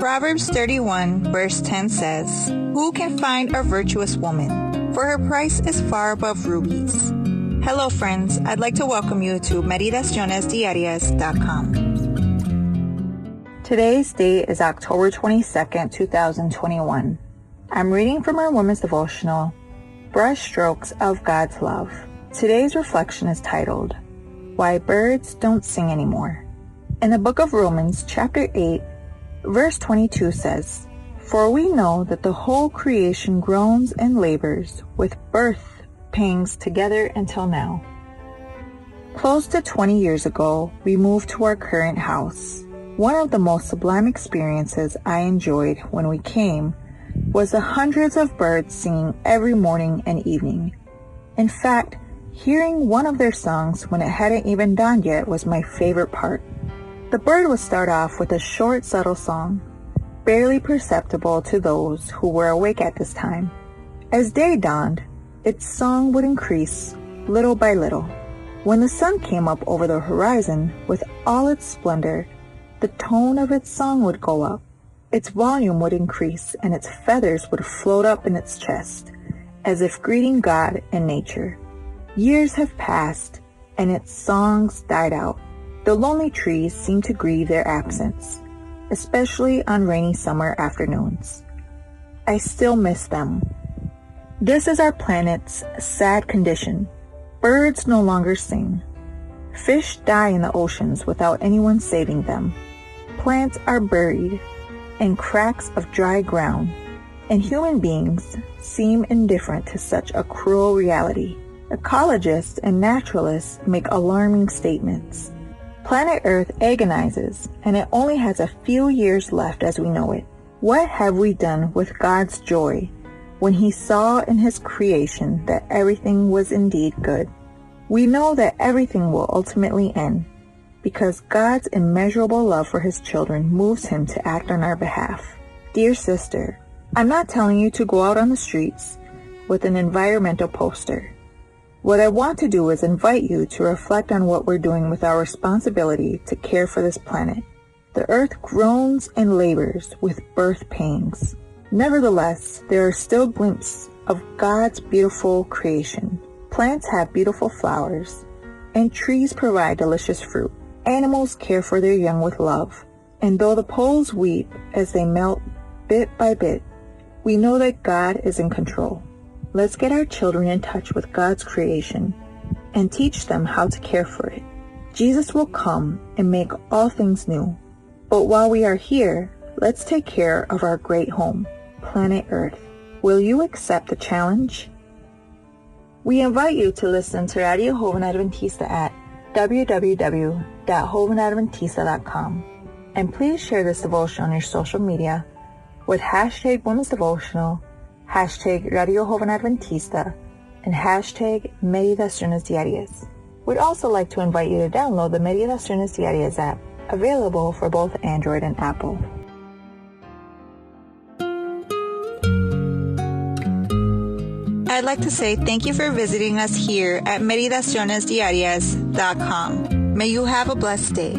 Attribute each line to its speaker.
Speaker 1: Proverbs 31 verse 10 says, "Who can find a virtuous woman? For her price is far above rubies." Hello friends, I'd like to welcome you to Meditaciones Today's date is October 22nd, 2021. I'm reading from our Women's Devotional, Brush Strokes of God's Love. Today's reflection is titled, Why Birds Don't Sing Anymore. In the book of Romans, chapter 8, verse 22 says, "For we know that the whole creation groans and labors with birth pangs together until now." Close to 20 years ago, we moved to our current house. One of the most sublime experiences I enjoyed when we came was the hundreds of birds singing every morning and evening. In fact, hearing one of their songs when it hadn't even dawned yet was my favorite part. The bird would start off with a short, subtle song, barely perceptible to those who were awake at this time. As day dawned, its song would increase little by little. When the sun came up over the horizon with all its splendor, the tone of its song would go up. Its volume would increase and its feathers would float up in its chest, as if greeting God and nature. Years have passed and its songs died out. The lonely trees seem to grieve their absence, especially on rainy summer afternoons. I still miss them. This is our planet's sad condition. Birds no longer sing. Fish die in the oceans without anyone saving them. Plants are buried in cracks of dry ground, and human beings seem indifferent to such a cruel reality. Ecologists and naturalists make alarming statements. Planet Earth agonizes, and it only has a few years left as we know it. What have we done with God's joy when He saw in His creation that everything was indeed good? We know that everything will ultimately end, because God's immeasurable love for His children moves Him to act on our behalf. Dear sister, I'm not telling you to go out on the streets with an environmental poster. What I want to do is invite you to reflect on what we're doing with our responsibility to care for this planet. The earth groans and labors with birth pangs. Nevertheless, there are still glimpses of God's beautiful creation. Plants have beautiful flowers, and trees provide delicious fruit. Animals care for their young with love. And though the poles weep as they melt bit by bit, we know that God is in control. Let's get our children in touch with God's creation and teach them how to care for it. Jesus will come and make all things new. But while we are here, let's take care of our great home, planet Earth. Will you accept the challenge? We invite you to listen to Radio Joven Adventista at www.jovenadventista.com. And please share this devotion on your social media with hashtag Women's Devotional, hashtag Radio Joven Adventista, and hashtag Meditaciones Diarias. We'd also like to invite you to download the Meditaciones Diarias app, available for both Android and Apple. I'd like to say thank you for visiting us here at meditacionesdiarias.com. May you have a blessed day.